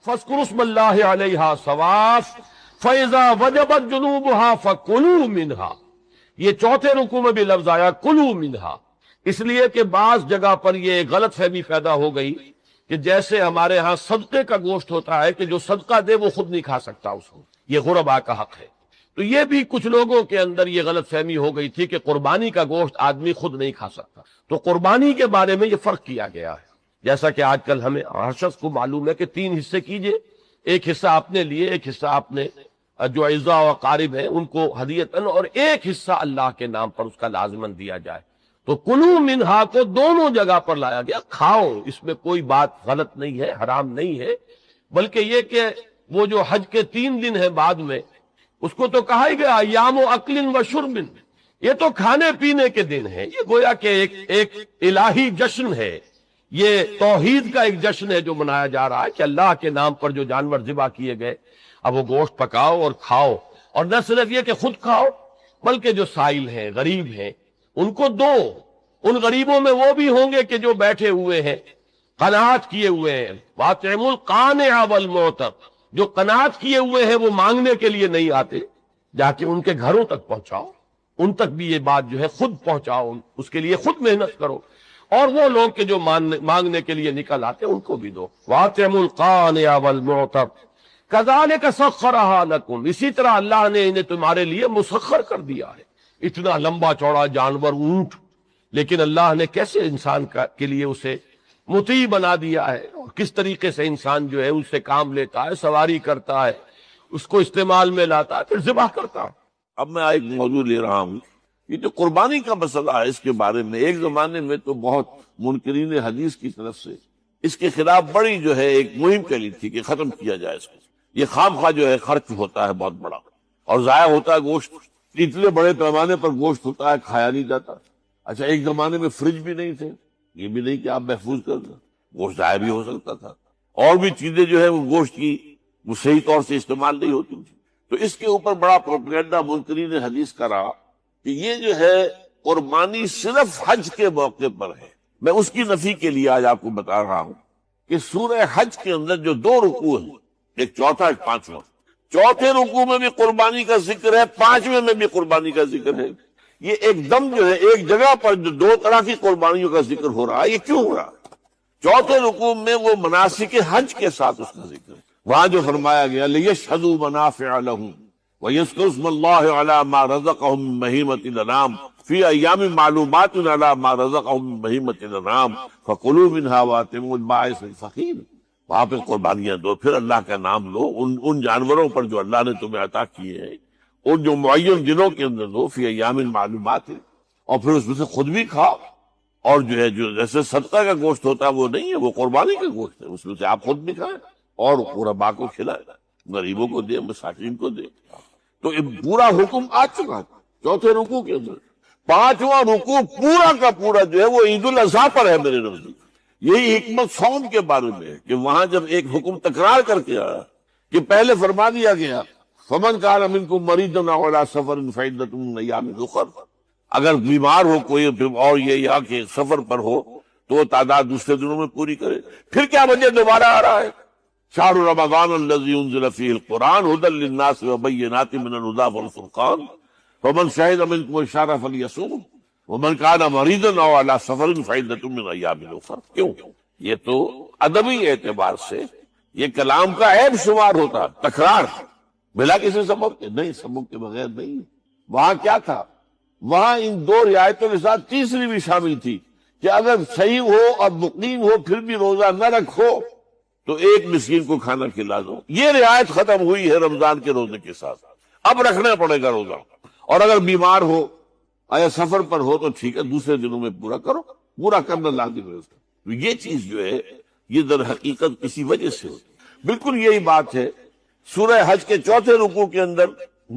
فاذکروا اسم اللہ علیہا صواف فاذا وجبت جنوبہا فکلوا منہا. یہ چوتھے رکوع میں بھی لفظ آیا کلوا منہا، اس لیے کہ بعض جگہ پر یہ غلط فہمی پیدا ہو گئی کہ جیسے ہمارے ہاں صدقے کا گوشت ہوتا ہے کہ جو صدقہ دے وہ خود نہیں کھا سکتا اس کو، یہ غربا کا حق ہے. تو یہ بھی کچھ لوگوں کے اندر یہ غلط فہمی ہو گئی تھی کہ قربانی کا گوشت آدمی خود نہیں کھا سکتا. تو قربانی کے بارے میں یہ فرق کیا گیا ہے، جیسا کہ آج کل ہمیں ہر شخص کو معلوم ہے کہ 3 حصے کیجئے، ایک حصہ اپنے لیے، ایک حصہ اپنے جو اعزاء و اقارب ہیں ان کو ہدیتاً، اور ایک حصہ اللہ کے نام پر اس کا لازماً دیا جائے. تو کلوا منہا کو دونوں جگہ پر لایا گیا، کھاؤ، اس میں کوئی بات غلط نہیں ہے، حرام نہیں ہے، بلکہ یہ کہ وہ جو حج کے 3 دن ہیں بعد میں، اس کو تو کہا ہی گیا ایام و اکل و شرب، یہ تو کھانے پینے کے دن ہیں. یہ گویا کہ ایک الہی جشن ہے، یہ توحید کا ایک جشن ہے جو منایا جا رہا ہے کہ اللہ کے نام پر جو جانور ذبح کیے گئے اب وہ گوشت پکاؤ اور کھاؤ. اور نہ صرف یہ کہ خود کھاؤ بلکہ جو سائل ہیں، غریب ہیں، ان کو دو. ان غریبوں میں وہ بھی ہوں گے کہ جو بیٹھے ہوئے ہیں، قناعت کیے ہوئے ہیں. وَاطِعِمُوا الْقَانِعَ وَالْمُعْتَرَ، جو قناعت کیے ہوئے ہیں وہ مانگنے کے لیے نہیں آتے، جا کے ان کے گھروں تک پہنچاؤ، ان تک بھی یہ بات جو ہے خود پہنچاؤ، اس کے لیے خود محنت کرو. اور وہ لوگ کہ جو مانگنے کے لیے نکل آتے ان کو بھی دو. وَاطِعِمُوا الْقَانِعَ وَالْمُعْتَرَ كَذَلِكَ سَخَّرَهَا لَكُمْ، اسی طرح اللہ نے انہیں تمہارے لیے مسخر کر دیا ہے. اتنا لمبا چوڑا جانور، اونٹ، لیکن اللہ نے کیسے انسان کے لیے اسے مطیع بنا دیا ہے، اور کس طریقے سے انسان جو ہے اس سے کام لیتا ہے، سواری کرتا ہے، اس کو استعمال میں لاتا ہے، پھر ذبح کرتا ہے. اب میں ایک موضوع لے رہا ہوں، یہ جو قربانی کا مسئلہ ہے، اس کے بارے میں ایک زمانے میں تو بہت منکرین حدیث کی طرف سے اس کے خلاف بڑی جو ہے ایک مہم چلی تھی کہ ختم کیا جائے اس کو. یہ خام خواہ جو ہے خرچ ہوتا ہے بہت بڑا، اور ضائع ہوتا ہے گوشت، اتنے بڑے پیمانے پر گوشت ہوتا ہے، کھایا نہیں جاتا. اچھا، ایک زمانے میں فریج بھی نہیں تھے، یہ بھی نہیں کہ آپ محفوظ کر دیں، گوشت ضائع بھی ہو سکتا تھا، اور بھی چیزیں جو ہے وہ گوشت کی وہ صحیح طور سے استعمال نہیں ہوتی تھی. تو اس کے اوپر بڑا پروپیگنڈا منکرین حدیث کا رہا کہ یہ جو ہے قربانی صرف حج کے موقع پر ہے. میں اس کی نفی کے لیے آج آپ کو بتا رہا ہوں کہ سورہ حج کے اندر جو 2 رکوع ہیں، ایک چوتھا ایک پانچواں، چوتھے رکوع میں بھی قربانی کا ذکر ہے، پانچویں میں بھی قربانی کا ذکر ہے. یہ ایک دم جو ہے ایک جگہ پر جو 2 طرح کی قربانیوں کا ذکر ہو رہا ہے، یہ کیوں ہو رہا ہے؟ چوتھے رکوع میں وہ مناسک حج کے ساتھ اس کا ذکر ہے، وہاں جو فرمایا گیا لِيَشْهَدُوا مَنَافِعَ لَهُمْ وَيَذْكُرُوا اسْمَ اللَّهِ عَلَى مَا رَزَقَهُم مِّن بَهِيمَةِ الْأَنْعَامِ فِي أَيَّامٍ مَّعْلُومَاتٍ عَلَى مَا رَزَقَهُم مِّن بَهِيمَةِ الْأَنْعَامِ فَكُلُوا مِنْهَا وَأَطْعِمُوا الْبَائِسَ الْفَقِيرَ. وہاں پہ قربانیاں دو، پھر اللہ کا نام لو، ان جانوروں پر جو اللہ نے تمہیں عطا کیے ہیں، اور جو معین دنوں کے اندر دو، فی ایام معلومات، اور پھر اس میں سے خود بھی کھاؤ. اور جو ہے جو جیسے صدقہ کا گوشت ہوتا ہے وہ نہیں ہے، وہ قربانی کا گوشت ہے، اس میں سے آپ خود بھی کھائیں اور غربا کو کھلائیں، غریبوں کو دیں، مساکین کو دیں. تو یہ پورا حکم آ چکا ہے چوتھے رکوع کے اندر. پانچواں رکوع پورا کا پورا جو ہے وہ عید الاضحیٰ پر ہے میرے نزدیک. یہی حکمت صوم کے بارے میں ہے کہ وہاں جب ایک حکم تکرار کر کے آیا کہ پہلے فرما دیا گیا فمن کان منکم مریضا او علی سفر فعدۃ من ایام اخر، اگر بیمار ہو کوئی اور یہ یا کہ سفر پر ہو تو وہ تعداد دوسرے دنوں میں پوری کرے. پھر کیا وجہ دوبارہ آ رہا ہے؟ شہر رمضان الذی انزل فیہ القرآن ھدی للناس وبینات من الھدی والفرقان فمن شہد منکم الشہر فلیصوم ومن کان مریضا او علی سفر فعدۃ من ایام اخر. کیوں؟ یہ تو ادبی اعتبار سے یہ کلام کا عیب شمار ہوتا، تکرار بلا کسی سبب کے نہیں، سبب کے بغیر نہیں. وہاں کیا تھا؟ وہاں ان 2 رعایتوں کے ساتھ تیسری بھی شامل تھی کہ اگر صحیح ہو اور مقیم ہو پھر بھی روزہ نہ رکھو تو ایک مسکین کو کھانا کھلا دو. یہ رعایت ختم ہوئی ہے رمضان کے روزے کے ساتھ، اب رکھنا پڑے گا روزہ. اور اگر بیمار ہو یا سفر پر ہو تو ٹھیک ہے، دوسرے دنوں میں پورا کرو، پورا کرنا لازم ہے. تو یہ چیز جو ہے یہ در حقیقت کسی وجہ سے ہوتی. بالکل یہی بات ہے سورہ حج کے چوتھے رکوع کے اندر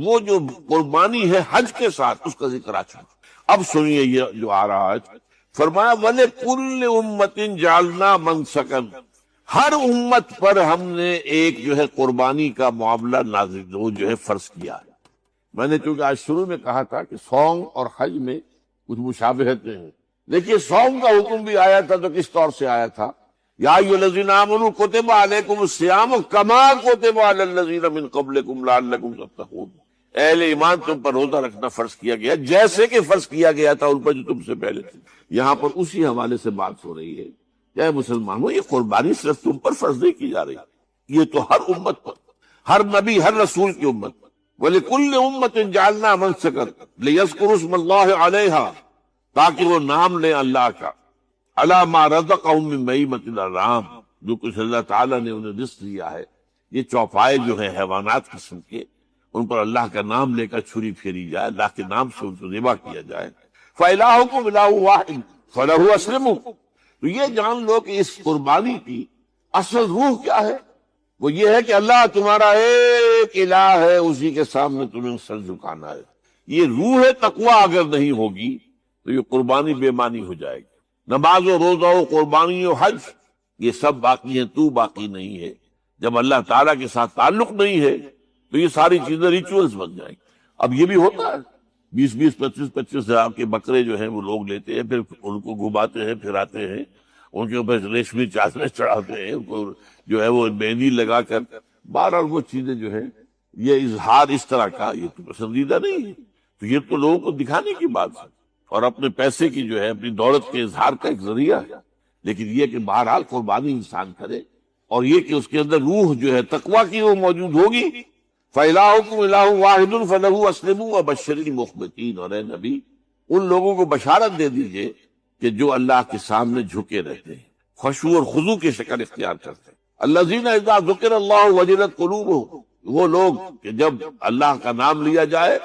وہ جو قربانی ہے حج کے ساتھ اس کا ذکر آ چکا. اب سنیے یہ جو آ رہا ہے، فرمایا وَلِكُلِّ أُمَّةٍ جَعَلْنَا مَنسَكًا، ہر امت پر ہم نے ایک جو ہے قربانی کا معاملہ نازل وہ جو ہے فرض کیا ہے. میں نے چونکہ آج شروع میں کہا تھا کہ صوم اور حج میں کچھ مشابہتیں ہیں. دیکھیے صوم کا حکم بھی آیا تھا تو کس طور سے آیا تھا؟ یا ایھا الذین آمنوا کتب علیکم الصیام کما کتب علی الذین من قبلکم لعلکم تتقون، اہل ایمان تم پر روزہ رکھنا فرض کیا گیا جیسے کہ فرض کیا گیا تھا ان پر جو تم سے پہلے تھے۔ یہاں پر اسی حوالے سے بات ہو رہی ہے کہ مسلمانوں یہ قربانی صرف تم پر فرض نہیں کی جا رہی، یہ تو ہر امت پر، ہر نبی ہر رسول کی امت پر۔ وَلِكُلِّ أُمَّةٍ جَعَلْنَا مَنسَكًا لِيَذْكُرُوا اسْمَ اللَّهِ عَلَيْهَا، تاکہ وہ نام لیں اللہ کا، عَلَىٰ مَا رَزَقَهُم مِّن بَهِيمَةِ الْأَنْعَامِ، جو کچھ اللہ تعالیٰ نے انہیں رزق دیا ہے۔ یہ چوپائے جو ہیں حیوانات قسم کے، ان پر اللہ کا نام لے کر چھری پھیری جائے، اللہ کے نام سے ان کو ذبح کیا جائے۔ فَإِلَٰهُكُمْ إِلَٰهٌ وَاحِدٌ فَلَهُ أَسْلِمُوا، تو یہ جان لو کہ اس قربانی کی اصل روح کیا ہے، وہ یہ ہے کہ اللہ تمہارا ایک الہ ہے، اسی کے سامنے تمہیں سر جھکانا ہے۔ یہ روح تقویٰ اگر نہیں ہوگی تو یہ قربانی بے معنی ہو جائے گی۔ نماز و روزہ و قربانی و حج یہ سب باقی ہیں، تو باقی نہیں ہے۔ جب اللہ تعالیٰ کے ساتھ تعلق نہیں ہے تو یہ ساری چیزیں ریچولز بن جائیں گی۔ اب یہ بھی ہوتا ہے، 20 25 ہزار کے بکرے جو ہیں وہ لوگ لیتے ہیں، پھر ان کو گھماتے ہیں پھراتے ہیں، ان کے اوپر ریشمی چادریں چڑھاتے ہیں، ان کو جو ہے وہ مہندی لگا کر، بہرحال وہ چیزیں جو ہیں یہ اظہار اس طرح کا یہ تو پسندیدہ نہیں ہے۔ تو یہ تو لوگوں کو دکھانے کی بات ہے اور اپنے پیسے کی جو ہے اپنی دولت کے اظہار کا ایک ذریعہ ہے، لیکن یہ کہ بہرحال قربانی انسان کرے اور یہ کہ اس کے اندر روح جو ہے تقویٰ کی وہ موجود ہوگی۔ فَإِلَٰهُكُمْ إِلَٰهٌ وَاحِدٌ فَلَهُ أَسْلِمُوا وَبَشِّرِ الْمُخْبِتِينَ، اور اے نبی ان لوگوں کو بشارت دے دیجئے کہ جو اللہ کے سامنے جھکے رہتے ہیں، خشوع اور خضوع کی شکل اختیار کرتے ہیں۔ الَّذِينَ إِذَا ذُكِرَ اللَّهُ وَجِلَتْ قُلُوبُهُمْ، وہ لوگ کہ جب اللہ کا نام لیا جائے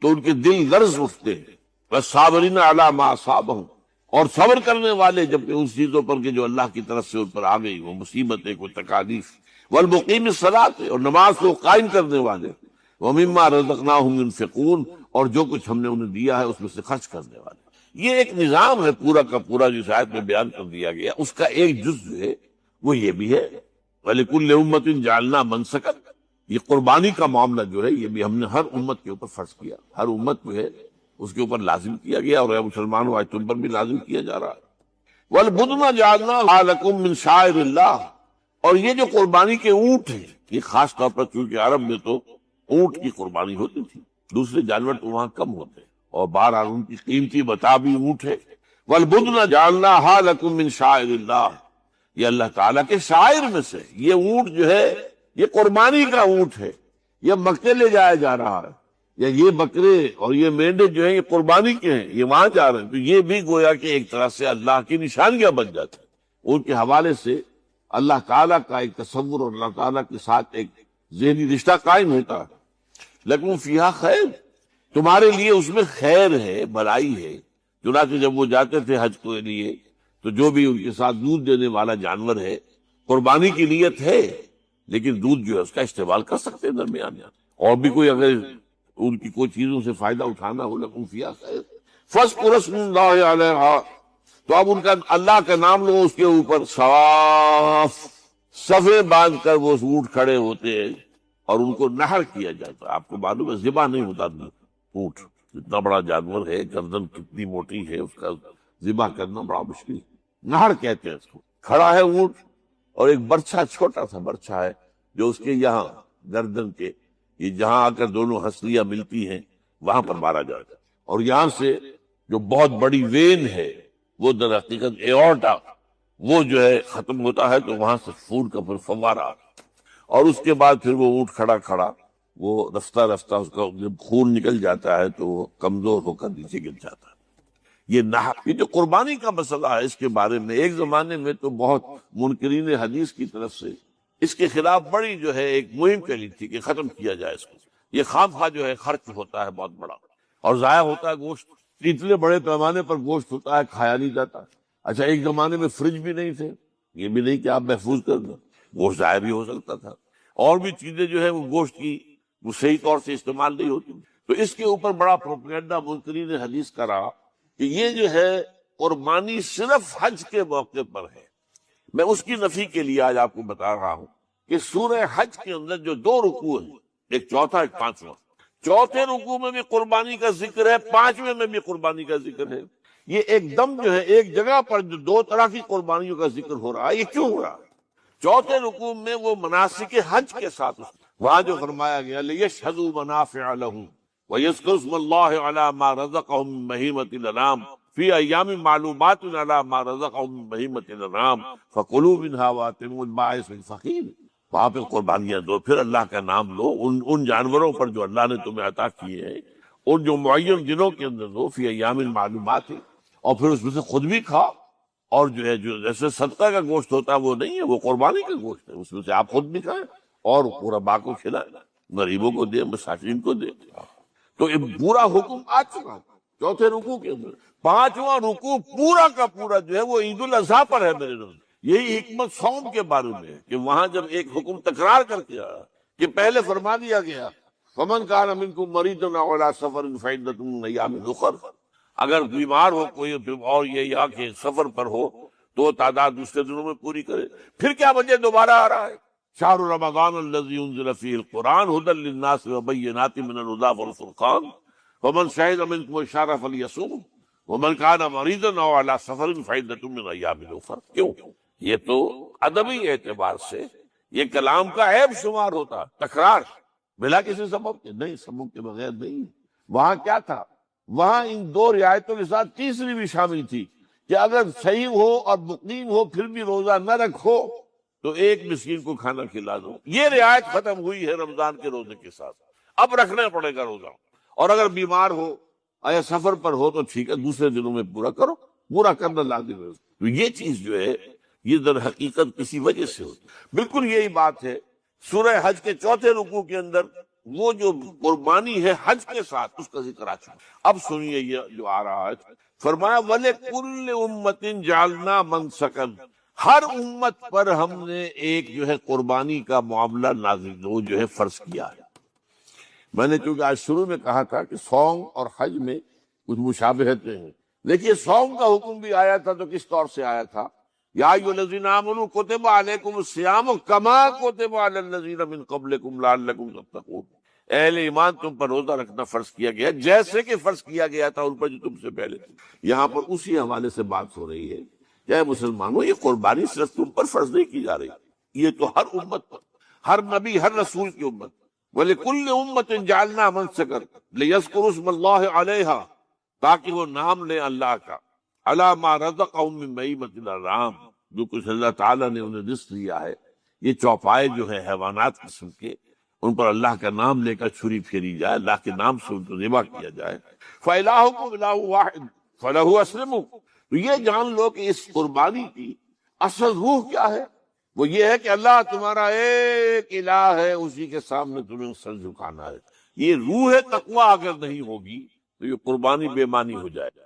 تو ان کے دل لرز اٹھتے ہیں۔ وَالصَّابِرِينَ عَلَىٰ مَا أَصَابَهُمْ، اور صبر کرنے والے جب کہ اس چیزوں پر کہ جو اللہ کی طرف سے ان پر آ گئی، وہ مصیبتیں، کوئی تکالیف۔ والمقیم الصلاۃ، اور نماز کو قائم کرنے والے۔ ومما رزقناہم ينفقون، اور جو کچھ ہم نے انہیں دیا ہے اس میں سے خرچ کرنے والے۔ یہ ایک نظام ہے پورا کا پورا جو اس آیت میں بیان کر دیا گیا، اس کا ایک جز جو ہے وہ یہ بھی ہے وَلِكُلِّ أُمَّةٍ جَعَلْنَا مَنسَكًا، یہ قربانی کا معاملہ جو ہے یہ بھی ہم نے ہر امت کے اوپر فرض کیا، ہر امت جو ہے اس کے اوپر لازم کیا گیا، اور اے مسلمانوں آج تم پر بھی لازم کیا جا رہا ہے۔ وَالْبُدْنَ جَعَلْنَاهَا لَكُم مِّن شَعَائِرِ اللَّهِ، اور یہ جو قربانی کے اونٹ ہیں، یہ خاص طور پر چونکہ عرب میں تو اونٹ کی قربانی ہوتی تھی، دوسرے جانور تو وہاں کم ہوتے ہیں، اور بہرحال ان کی قیمتی متاع بھی اونٹ ہے۔ وَالْبُدْنَ جَعَلْنَاهَا لَكُم مِّن شَعَائِرِ اللَّهِ، یہ اللہ تعالیٰ کے شاعر میں سے یہ اونٹ جو ہے یہ قربانی کا اونٹ ہے، یہ مکے لے جایا جا رہا ہے، یا یہ بکرے اور یہ مینڈے جو ہیں یہ قربانی کے ہیں، یہ وہاں جا رہے ہیں، تو یہ بھی گویا کہ ایک طرح سے اللہ کی نشانیاں بن جاتی ہیں۔ ان کے حوالے سے اللہ تعالیٰ کا ایک تصور اور اللہ تعالیٰ کے ساتھ ایک ذہنی رشتہ قائم ہوتا ہے۔ لیکن فیہا خیر، تمہارے لیے اس میں خیر ہے، بھلائی ہے۔ چنانچہ جب وہ جاتے تھے حج کے لیے تو جو بھی ان کے ساتھ دودھ دینے والا جانور ہے، قربانی کی نیت ہے لیکن دودھ جو ہے اس کا استعمال کر سکتے ہیں درمیان، اور بھی کوئی اگر ان کی کوئی چیزوں سے فائدہ اٹھانا ہو، لکم فیہا خیر فاذکروا اسم اللہ علیہا، تو اب ان کا اللہ کا نام لو اس کے اوپر، صواف صفے باندھ کر وہ اونٹ کھڑے ہوتے ہیں اور ان کو نحر کیا جاتا ہے۔ آپ کو معلوم ہے ذبح نہیں ہوتا اونٹ، اتنا بڑا جانور ہے، گردن کتنی موٹی ہے، اس کا ذبح کرنا بڑا مشکل ہے۔ نہر کہتے ہیں اس کو۔ کھڑا ہے اونٹ اور ایک برچھا، چھوٹا سا برچھا ہے جو اس کے یہاں گردن کے یہ جہاں آ کر دونوں ہنسلیاں ملتی ہیں وہاں پر مارا جاتا ہے، اور یہاں سے جو بہت بڑی وین ہے وہ در حقیقت ایورٹا، وہ جو ہے ختم ہوتا ہے، تو وہاں سے خون کا پھر فوارہ، اور اس کے بعد پھر وہ اونٹ کھڑا کھڑا وہ رفتہ رفتہ اس کا جب خون نکل جاتا ہے تو وہ کمزور ہو کر نیچے گر جاتا ہے۔ یہ نحر، یہ جو قربانی کا مسئلہ ہے، اس کے بارے میں ایک زمانے میں تو بہت منکرین حدیث کی طرف سے اس کے خلاف بڑی جو ہے ایک مہم چلی تھی کہ ختم کیا جائے اس کو۔ یہ خام خواہ جو ہے خرچ ہوتا ہے بہت بڑا، اور ضائع ہوتا ہے گوشت، اتنے بڑے پیمانے پر گوشت ہوتا ہے، کھایا نہیں جاتا۔ اچھا ایک زمانے میں فریج بھی نہیں تھے، یہ بھی نہیں کہ آپ محفوظ کر دیں، گوشت ضائع بھی ہو سکتا تھا، اور بھی چیزیں جو ہے وہ گوشت کی وہ صحیح طور سے استعمال نہیں ہوتی، تو اس کے اوپر بڑا پروپیگنڈا منکرین حدیث کا رہا کہ یہ جو ہے قربانی صرف حج کے موقع پر ہے۔ میں اس کی نفی کے لیے آج آپ کو بتا رہا ہوں کہ سورہ حج کے اندر جو دو رکوع ہیں، ایک چوتھا ایک پانچواں، چوتھے رکوع میں بھی قربانی کا ذکر ہے، پانچویں میں بھی قربانی کا ذکر ہے۔ یہ ایک دم جو ہے ایک جگہ پر جو دو طرح کی قربانیوں کا ذکر ہو رہا ہے، یہ کیوں ہو رہا ہے؟ چوتھے رکوع میں وہ مناسک حج کے ساتھ وہاں جو فرمایا گیا لِيَشْهَدُوا مَنَافِعَ لَهُمْ وَيَذْكُرُوا اسْمَ اللَّهِ عَلَى مَا رَزَقَهُم مِّن بَهِيمَةِ الْأَنْعَامِ فِي أَيَّامٍ مَّعْلُومَاتٍ عَلَى مَا رَزَقَهُم مِّن بَهِيمَةِ الْأَنْعَامِ فَكُلُوا مِنْهَا وَأَطْعِمُوا الْبَائِسَ الْفَقِيرَ۔ وہاں پہ قربانیاں دو، پھر اللہ کا نام لو ان جانوروں پر جو اللہ نے تمہیں عطا کیے ہیں، ان جو معین دنوں کے اندر دو، فی ایام معلومات، اور پھر اس میں سے خود بھی کھاؤ، اور جو ہے جو جیسے صدقہ کا گوشت ہوتا ہے وہ نہیں ہے، وہ قربانی کا گوشت ہے، اس میں سے آپ خود بھی کھائیں اور قربا کو کھلائیں، غریبوں کو دے، مساکین کو دے۔ تو یہ پورا حکم آ چکا چوتھے رکوع کے اندر۔ پانچواں رکوع پورا کا پورا جو ہے وہ عید الاضحیٰ پر ہے میرے دوست۔ یہی حکمت صوم کے بارے میں ہے کہ وہاں جب ایک حکم تکرار کر کے آیا کہ پہلے فرما دیا گیا فمن کان منکم مریضا او علی سفر فعدۃ من ایام اخر، اگر بیمار ہو کوئی اور یہ یا کہ سفر پر ہو تو تعداد دوسرے دنوں میں پوری کرے۔ پھر کیا وجہ دوبارہ آ رہا ہے؟ شہر رمضان الذی انزل فیہ القرآن ھدی للناس وبینات من الھدی والفرقان فمن شہد منکم الشہر فلیصوم ومن کان مریضا او علی سفر فعدۃ من ایام اخر۔ کیوں؟ یہ تو ادبی اعتبار سے یہ کلام کا عیب شمار ہوتا، تکرار بلا کسی سبب کے نہیں، سبب کے بغیر نہیں۔ وہاں کیا تھا؟ وہاں ان دو رعایتوں کے ساتھ تیسری بھی شامل تھی کہ اگر صحیح ہو اور مقیم ہو پھر بھی روزہ نہ رکھو تو ایک مسکین کو کھانا کھلا دو۔ یہ رعایت ختم ہوئی ہے رمضان کے روزے کے ساتھ، اب رکھنا پڑے گا روزہ، اور اگر بیمار ہو یا سفر پر ہو تو ٹھیک ہے دوسرے دنوں میں پورا کرو، پورا کرنا لازم ہے۔ تو یہ چیز جو ہے یہ در حقیقت کسی وجہ سے ہوتی۔ بالکل یہی بات ہے سورہ حج کے چوتھے رکوع کے اندر، وہ جو قربانی ہے حج کے ساتھ اس کا ذکر آ چکا۔ اب سنیے یہ جو آ رہا ہے، فرمایا وَلِكُلِّ أُمَّةٍ جَعَلْنَا مَنسَكًا، ہر امت پر ہم نے ایک جو ہے قربانی کا معاملہ نازل وہ جو ہے فرض کیا ہے۔ میں نے چونکہ آج شروع میں کہا تھا کہ صوم اور حج میں کچھ مشابہتیں ہیں، دیکھیے صوم کا حکم بھی آیا تھا تو کس طور سے آیا تھا؟ یا ایھا الذین آمنوا کتب علیکم الصیام کما کتب علی الذین من قبلکم لعلکم تتقون، اہل ایمان تم پر روزہ رکھنا فرض کیا گیا جیسے کہ فرض کیا گیا تھا ان پر جو تم سے پہلے تھے۔ یہاں پر اسی حوالے سے بات ہو رہی ہے کہ اے مسلمانوں یہ قربانی صرف تم پر فرض نہیں کی جا رہی، یہ تو ہر امت پر، ہر نبی ہر رسول کی امت۔ وَلِكُلِّ أُمَّةٍ جَعَلْنَا مَنسَكًا لِيَذْكُرُوا اسْمَ اللَّهِ عَلَيْهَا، تاکہ وہ نام لیں اللہ کا، عَلَى مَا رَزَقَهُم مِّن بَهِيمَةِ الْأَنْعَامِ، جو کچھ اللہ تعالیٰ نے انہیں رزق دیا ہے، یہ چوپائے جو ہے حیوانات قسم کے، ان پر اللہ کا نام لے کر چھری پھیری جائے، اللہ کے نام سے ان کو ذبح کیا جائے۔ فَإِلَٰهُكُمْ إِلَٰهٌ وَاحِدٌ فَلَهُ أَسْلِمُوا، تو یہ جان لو کہ اس قربانی کی اصل روح کیا ہے؟ وہ یہ ہے کہ اللہ تمہارا ایک الہ ہے، اسی کے سامنے تمہیں سر جھکانا ہے۔ یہ روح تقویٰ اگر نہیں ہوگی تو یہ قربانی بے معنی ہو جائے۔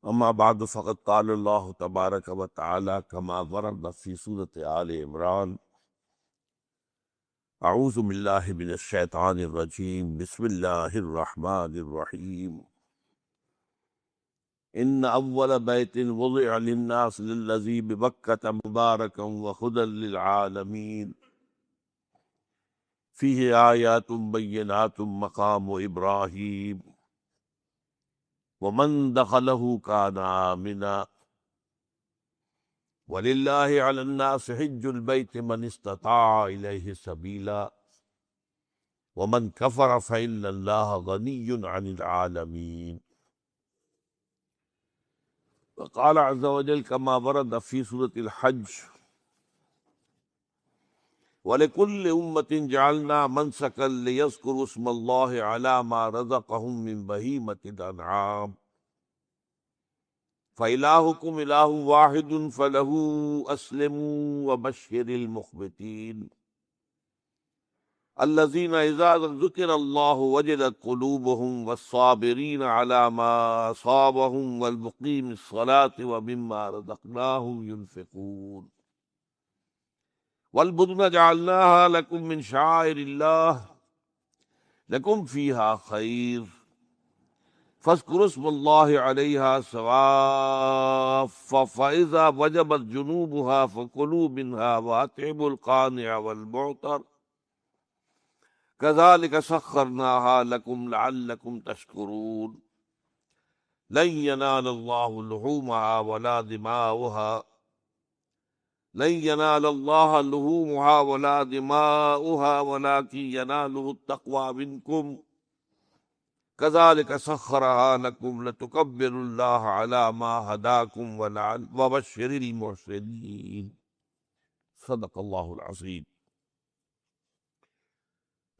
اما بعد فقد قال اللہ تبارک و تعالی کما ورد فی سورۃ آل عمران، اعوذ باللہ من الشیطان الرجیم، بسم اللہ الرحمن الرحیم، ان اول بیت وضع للناس للذی ببکۃ مبارکا وہدی للعالمین فیہ آیات بینات مقام ابراہیم ومن دخلہ کان آمنا وللہ علی الناس حج البیت من استطاع الیہ سبیلا ومن کفر فإن اللہ غنی عن العالمین۔ وقال عز وجل كما ورد في سورة الحج وَلِكُلِّ أُمَّةٍ جَعَلْنَا مَنسَكًا لِيَذْكُرُوا اسْمَ اللَّهِ عَلَى مَا رَزَقَهُم مِّن بَهِيمَةِ الْأَنْعَامِ فَإِلَٰهُكُمْ إِلَٰهٌ وَاحِدٌ فَلَهُ أَسْلِمُوا وَبَشِّرِ الْمُخْبِتِينَ الَّذِينَ إِذَا ذُكِرَ اللَّهُ وَجِلَتْ قُلُوبُهُمْ وَالصَّابِرِينَ عَلَى مَا أَصَابَهُمْ وَالْمُقِيمِي الصَّلَاةِ وَمِمَّا رَزَقْنَاهُمْ يُنْفِقُونَ وَالْبُدْنَ جَعَلْنَاهَا لَكُم مِّن شَعَائِرِ اللَّهِ لَكُمْ فِيهَا خَيْرٌ فَاذْكُرُوا اسْمَ اللَّهِ عَلَيْهَا صَوَافَّ فَإِذَا وَجَبَتْ جُنُوبُهَا فَكُلُوا مِنْهَا وَأَطْعِمُوا الْقَانِعَ وَالْمُعْتَرَ كَذَلِكَ سَخَّرْنَاهَا لَكُمْ لَعَلَّكُمْ تَشْكُرُونَ۔ لن ينال الله لحومها ولا دماؤها لن ينال الله لحومها ولا دماؤها ولكن يناله التقوى منكم كذلك سخرها لكم لتكبروا الله على ما هداكم وبشر المحسنين صدق الله العظيم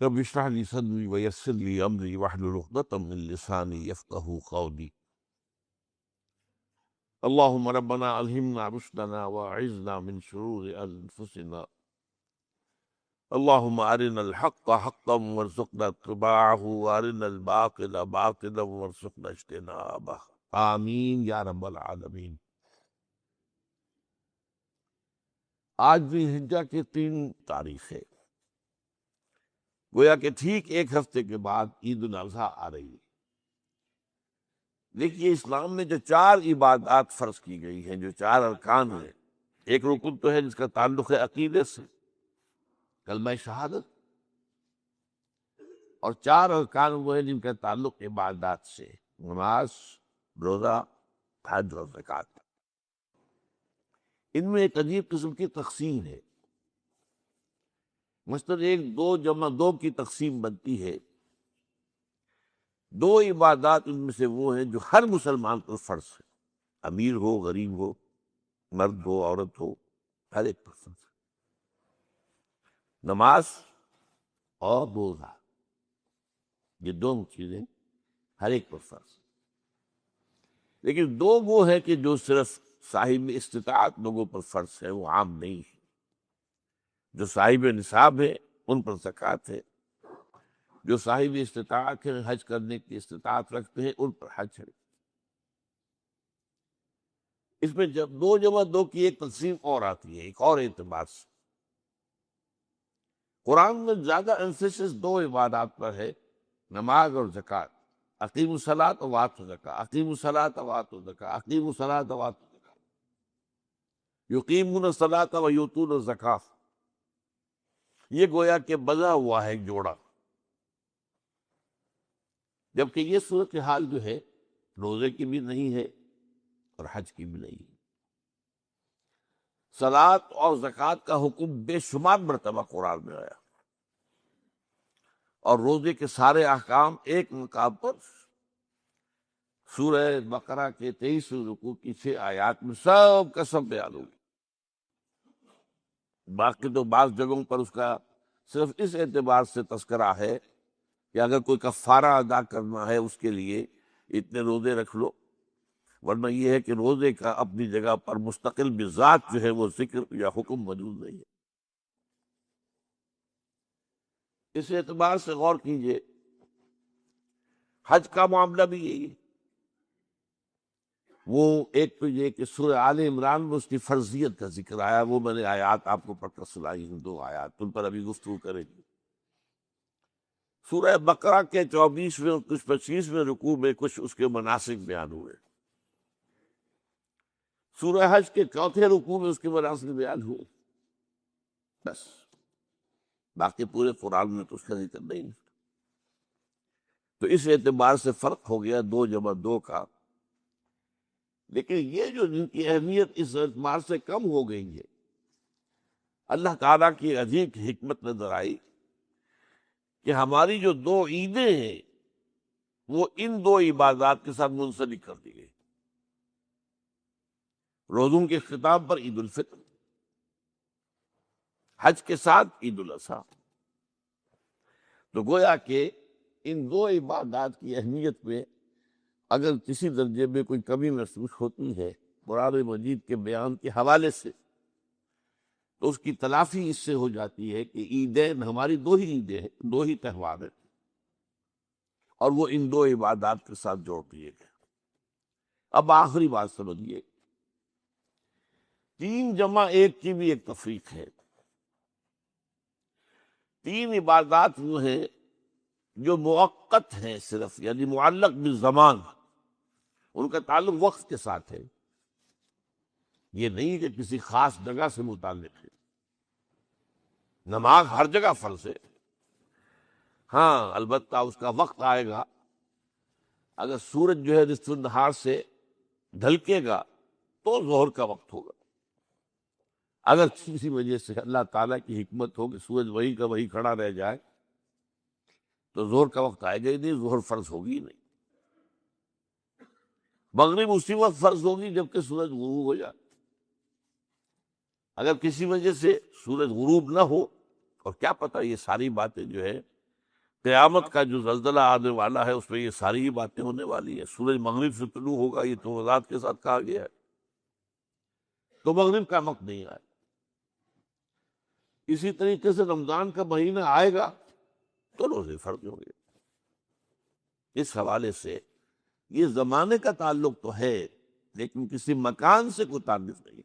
رب اشرح لي صدري ويسر لي امري واحلل عقدة من لساني يفقهوا قولي اللهم ربنا الهمنا رشدنا واعذنا من شرور انفسنا اللهم ارنا الحق حقا وارزقنا اتباعه وارنا الباطل باطلا وارزقنا اجتنابه آمین یا رب العالمین۔ آج ذی الحجہ کی 3 تاریخ ہے، گویا کہ ٹھیک ایک ہفتے کے بعد عید الاضحیٰ آ رہی ہے۔ دیکھیے اسلام میں جو 4 عبادات فرض کی گئی ہیں، جو 4 ارکان ہیں، ایک رکن تو ہے جس کا تعلق ہے عقیدے سے، کلمہ شہادت، اور 4 ارکان وہ ہیں جن کا تعلق عبادات سے، نماز، روزہ، حج اور زکوٰۃ۔ ان میں ایک عجیب قسم کی تقسیم ہے، مثلاً 1 2 جمع 2 کی تقسیم بنتی ہے۔ 2 عبادات ان میں سے وہ ہیں جو ہر مسلمان پر فرض ہے، امیر ہو، غریب ہو، مرد ہو، عورت ہو، ہر ایک پر فرض ہے، نماز اور روزہ۔ یہ 2 چیزیں ہر ایک پر فرض۔ لیکن 2 وہ ہیں کہ جو صرف صاحب استطاعت لوگوں پر فرض ہے، وہ عام نہیں ہے۔ جو صاحب نصاب ہے ان پر زکوٰۃ ہے، جو صاحب استطاعت ہے، حج کرنے کی استطاعت رکھتے ہیں، ان پر حج ہے۔ اس میں جب 2 جمع 2 کی ایک تقسیم اور آتی ہے، ایک اور اعتبار سے۔ قرآن میں زیادہ emphasis 2 عبادات پر ہے، نماز اور زکوٰۃ۔ اقیموا الصلاۃ وآتوا الزکاۃ، اقیموا الصلاۃ وآتوا الزکاۃ، اقیموا الصلاۃ وآتوا الزکاۃ، یقیمون الصلاۃ ویؤتون الزکاۃ۔ یہ گویا کہ بنا ہوا ہے ایک جوڑا، جبکہ یہ صورتحال جو ہے روزے کی بھی نہیں ہے اور حج کی بھی نہیں ہے۔ صلاۃ اور زکوٰۃ کا حکم بے شمار مرتبہ قرآن میں آیا، اور روزے کے سارے احکام ایک مقام پر سورہ بقرہ کے 23 رکوع کی 6 آیات میں سب کا سب بیان ہوگی۔ باقی تو بعض جگہوں پر اس کا صرف اس اعتبار سے تذکرہ ہے کہ اگر کوئی کفارہ ادا کرنا ہے اس کے لیے اتنے روزے رکھ لو، ورنہ یہ ہے کہ روزے کا اپنی جگہ پر مستقل بذات جو ہے وہ ذکر یا حکم موجود نہیں ہے۔ اس اعتبار سے غور کیجئے، حج کا معاملہ بھی یہی ہے۔ وہ ایک تو یہ کہ سورہ آل عمران میں اس کی فرضیت کا ذکر آیا، وہ میں نے آیات آپ کو پڑھ کر سنائی ہیں، 2 آیات، ان پر ابھی گفتگو کریں گے۔ سورہ بقرہ کے 24ویں اور کچھ 25ویں رکوع میں کچھ اس کے مناسک بیان ہوئے، سورہ حج کے 4تھے رکوع میں اس کے مناسک بیان ہوئے، بس باقی پورے قرآن میں تو اس کا ذکر نہیں۔ تو اس اعتبار سے فرق ہو گیا 2 جمع 2 کا۔ لیکن یہ جو جن کی اہمیت اس اعتبار سے کم ہو گئی ہے، اللہ تعالیٰ کی عجیب حکمت نظر آئی کہ ہماری جو 2 عیدیں ہیں وہ ان 2 عبادات کے ساتھ منسلک کر دی گئی۔ روزوں کے اختتام پر عید الفطر، حج کے ساتھ عید الاضحیٰ۔ تو گویا کہ ان 2 عبادات کی اہمیت میں اگر کسی درجے میں کوئی کمی محسوس ہوتی ہے قرآن مجید کے بیان کے حوالے سے، تو اس کی تلافی اس سے ہو جاتی ہے کہ عیدین ہماری 2 ہی عیدیں ہیں، 2 ہی تہوار ہیں، اور وہ ان 2 عبادات کے ساتھ جوڑ دیے گئے۔ اب آخری بات سمجھیے، 3 جمع 1 کی بھی ایک تفریق ہے۔ 3 عبادات وہ ہیں جو موقت ہیں صرف، یعنی معلق بالزمان، ان کا تعلق وقت کے ساتھ ہے، یہ نہیں کہ کسی خاص جگہ سے متعلق ہے۔ نماز ہر جگہ فرض ہے، ہاں البتہ اس کا وقت آئے گا، اگر سورج جو ہے نصف النہار سے ڈھلکے گا تو ظہر کا وقت ہوگا. اگر کسی وجہ سے اللہ تعالیٰ کی حکمت ہو کہ سورج وہی کا وہی کھڑا رہ جائے تو ظہر کا وقت آئے گا ہی نہیں، ظہر فرض ہوگی ہی نہیں. مغرب اسی وقت فرض ہوگی جبکہ سورج غروب ہو جائے. اگر کسی وجہ سے سورج غروب نہ ہو، اور کیا پتہ یہ ساری باتیں جو ہے قیامت کا جو زلزلہ آنے والا ہے اس میں یہ ساری ہی باتیں ہونے والی ہیں. سورج مغرب سے طلوع ہوگا یہ تو وضاحت کے ساتھ کہا گیا ہے، تو مغرب کا وقت نہیں آئے. اسی طریقے سے رمضان کا مہینہ آئے گا تو روزے فرض ہوں گے. اس حوالے سے یہ زمانے کا تعلق تو ہے لیکن کسی مکان سے کوئی تعلق نہیں.